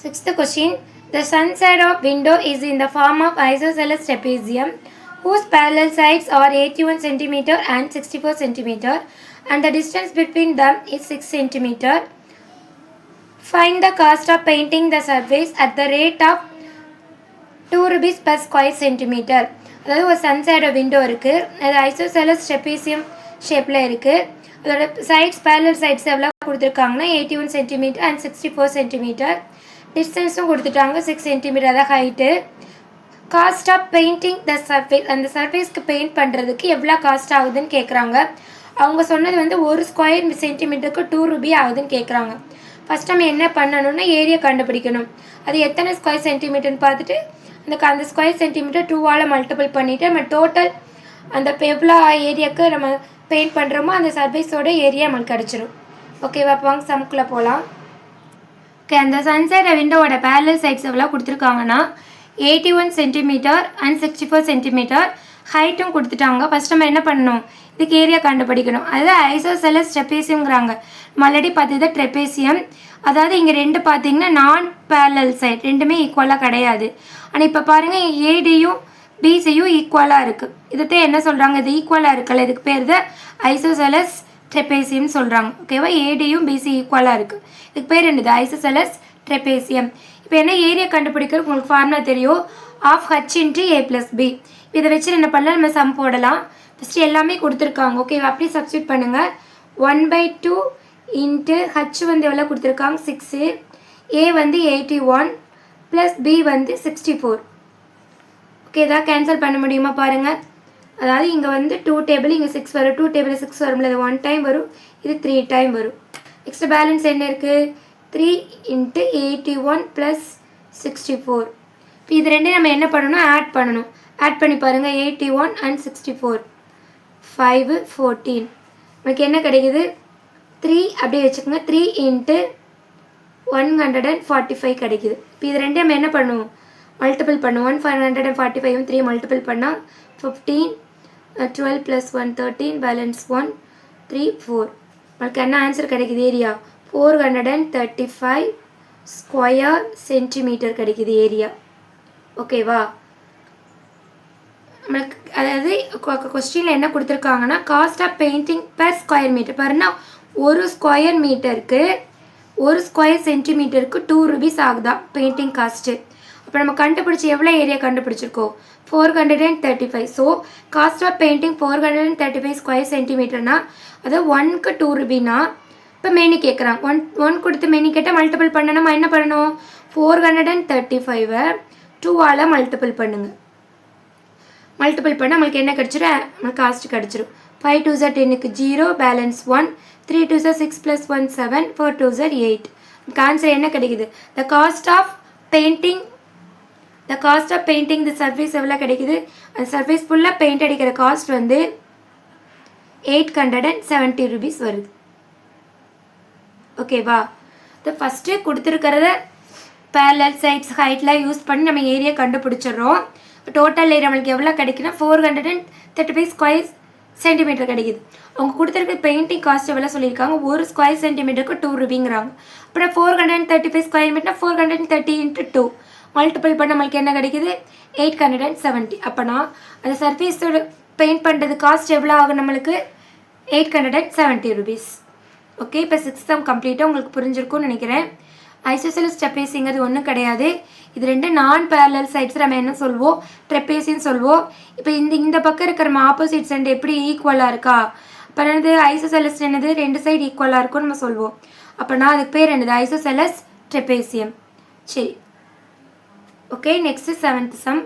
Sixth question. The sun side of window is in the form of isosceles trapezium whose parallel sides are 81 cm and 64 cm and the distance between them is 6 cm. Find the cost of painting the surface at the rate of 2 rupees per square centimeter. அதாவது ஒரு சன்சைடு window இருக்குது, அது isosceles trapezium ஷேப்பில் இருக்குது. அதோட sides parallel sides எவ்வளோ கொடுத்துருக்காங்கன்னா 81 centimetre and 64 centimetre. டிஸ்டன்ஸும் கொடுத்துட்டாங்க 6 சென்டிமீட்டர், அதான் height. Cost of painting the surface, அந்த சர்ஃபேஸ்க்கு பெயிண்ட் பண்ணுறதுக்கு எவ்வளோ காஸ்ட் ஆகுதுன்னு கேட்குறாங்க. அவங்க சொன்னது வந்து ஒரு ஸ்கொயர் சென்டிமீட்டருக்கு 2 ரூபி ஆகுதுன்னு கேட்குறாங்க. ஃபஸ்ட் நம்ம என்ன பண்ணணும்னா ஏரியா கண்டுபிடிக்கணும். அது எத்தனை ஸ்கொயர் சென்டிமீட்டர்னு பார்த்துட்டு அந்த ஸ்கொயர் சென்டிமீட்டர் 2ஆல் மல்டிபிள் பண்ணிவிட்டு நம்ம டோட்டல் அந்த எவ்வளோ ஏரியாவுக்கு நம்ம பெயிண்ட் பண்ணுறோமோ அந்த சர்ஃபேஸோட ஏரியா நம்மளுக்கு கிடச்சிரும். ஓகேவா? வாங்க சம்குள்ளே போகலாம். ஓகே, அந்த சன்சைட் விண்டோவோட பேரலல் சைட்ஸ் எவ்வளோ கொடுத்துருக்காங்கன்னா 81 சென்டிமீட்டர் அண்ட் 64 சென்டிமீட்டர். ஹைட்டும் கொடுத்துட்டாங்க. ஃபஸ்ட் நம்ம என்ன பண்ணணும், இதுக்கு ஏரியா கண்டுபிடிக்கணும். அது ஐசோசெலஸ் ட்ரெபேசியம்ங்கிறாங்க. நம்ம ஆல்ரெடி பார்த்தது ட்ரெபேசியம். அதாவது இங்கே ரெண்டு பார்த்தீங்கன்னா நான் பேரலல் சைட், ரெண்டுமே ஈக்குவலாக கிடையாது. ஆனால் இப்போ பாருங்கள் ஏடியும் பிசியும் ஈக்குவலாக இருக்குது. இதுதான் என்ன சொல்கிறாங்க, இது ஈக்குவலாக இருக்குல்ல, இதுக்கு பேர் தான் ஐசோசெலஸ் ட்ரெபேசியம் சொல்கிறாங்க. ஓகேவா? ஏடியும் பிசி ஈக்குவலாக இருக்குது, இதுக்கு பேர் என்னது, ஐசோசெலஸ் ட்ரெபேசியம். இப்போ என்ன ஏரியா கண்டுபிடிக்கிறது உங்களுக்கு ஃபார்முலா தெரியும், half h into a plus b. இதை வச்சு என்ன பண்ணலாம், நம்ம சம் போடலாம். ஃபஸ்ட்டு எல்லாமே கொடுத்துருக்காங்க. ஓகேவா? அப்படியே சப்ஸ்டியூட் பண்ணுங்கள். 1/2 இன்ட்டு ஹச் வந்து எவ்வளோ கொடுத்துருக்காங்க 6, ஏ வந்து 81 ப்ளஸ் பி வந்து 64. ஓகே, இதாக கேன்சல் பண்ண முடியுமா பாருங்கள். அதாவது இங்கே வந்து 2 டேபிள், இங்கே 6 வரும், 2 டேபிள் 6 வரும்ல, இது 1 டைம் வரும், இது 3 டைம் வரும். எக்ஸ்ட்ரா பேலன்ஸ் என்ன இருக்குது, 3 இன்ட்டு 81 ப்ளஸ் 64. இப்போ இது ரெண்டையும் நம்ம என்ன பண்ணணும், ஆட் பண்ணணும். ஆட் பண்ணி பாருங்கள், 81 அண்ட் 64 5 14. நமக்கு என்ன கிடைக்குது, 3 அப்படியே வச்சுக்கோங்க, 3 இன்ட்டு 145 கிடைக்குது. இப்போ இது ரெண்டையும் நம்ம என்ன பண்ணுவோம், மல்டிபிள் பண்ணுவோம். 145 3 மல்டிபிள் பண்ணால் 15, 12 ப்ளஸ் 1 13, பேலன்ஸ் 1 3 4. நமக்கு என்ன ஆன்சர் கிடைக்குது, ஏரியா 435 ஸ்கொயர் சென்டிமீட்டர் கிடைக்குது ஏரியா. ஓகேவா? நம்மளுக்கு அதாவது கொஸ்டினில் என்ன கொடுத்துருக்காங்கன்னா cost of painting per square metre பாருன்னா, ஒரு ஸ்கொயர் மீட்டருக்கு ஒரு ஸ்கொயர் சென்டிமீட்டருக்கு 2 ருபீஸ் ஆகுதா பெயிண்டிங் காஸ்ட்டு. அப்போ நம்ம கண்டுபிடிச்சி எவ்வளோ ஏரியா கண்டுபிடிச்சிருக்கோம், 435. So cost of painting 435 square சென்டிமீட்டர்னா அது 1க்கு 2 ருபினா. இப்போ மெனி கேட்குறாங்க, 1 கொடுத்து மெனி கேட்டால் மல்டிபிள் பண்ண நம்ம என்ன பண்ணணும், 435 2ஆல் மல்டிபிள் பண்ணுங்கள். மல்டிபிள் பண்ணால் நம்மளுக்கு என்ன கிடச்சிடும், நம்மளுக்கு காஸ்ட் கிடச்சிரும். 5 2s 10க்கு 0, balance 1, 3 2s 6 plus 1 7, 4 2s 8. நமக்கு ஆன்சர் என்ன கிடைக்குது, the cost of painting the surface எவ்வளோ கிடைக்குது, அந்த சர்ஃபேஸ் ஃபுல்லாக பெயிண்ட் அடிக்கிற காஸ்ட் வந்து 870 ருபீஸ் வருது. ஓகேவா? இது ஃபஸ்ட்டு கொடுத்துருக்கிறத பேரலல் சைட்ஸ் ஹைட்லாம் யூஸ் பண்ணி நம்ம ஏரியா கண்டுபிடிச்சிடுறோம். டோட்டல் ஏரியா நம்மளுக்கு எவ்வளோ கிடைக்குன்னா 435 ஸ்கொயர் சென்டிமீட்டர் கிடைக்குது. அவங்க கொடுத்துருக்க பெயிண்டிங் காஸ்ட் எவ்வளோ சொல்லியிருக்காங்க, ஒரு ஸ்கொயர் சென்டிமீட்டருக்கு 2 ருபிங்கிறாங்க. அப்புறம் 435 ஸ்கொயர் மீட்டர் 430 இன்ட்டு 2 மல்டிபிள் பண்ண நம்மளுக்கு என்ன கிடைக்குது, 870. அப்போனா அந்த சர்ஃபேஸோட பெயிண்ட் பண்ணுறது காஸ்ட் எவ்வளோ ஆகும் நம்மளுக்கு, 870 ருபீஸ். ஓகே, இப்போ 6th சம் கம்ப்ளீட்டாக உங்களுக்கு புரிஞ்சிருக்கும்னு நினைக்கிறேன். ஐசோசெலஸ் ட்ரெபேசிங்கிறது ஒன்றும் கிடையாது, இது ரெண்டு நான் பேரலல் சைட்ஸ் நம்ம என்ன சொல்வோம், ட்ரெபேசின்னு சொல்வோம். இப்போ இந்த பக்கம் இருக்கிற நம்ம ஆப்போசிட் சைடு எப்படி ஈக்குவலாக இருக்கா, அப்போ என்னது ஐசோசெலஸ் என்னது, ரெண்டு சைடு ஈக்குவலாக இருக்கும்னு நம்ம சொல்வோம். அப்போனா அதுக்கு பேர் என்னது, ஐசோசெலஸ் ட்ரெபேசியம். சரி, ஓகே, நெக்ஸ்ட்டு 7th சம்.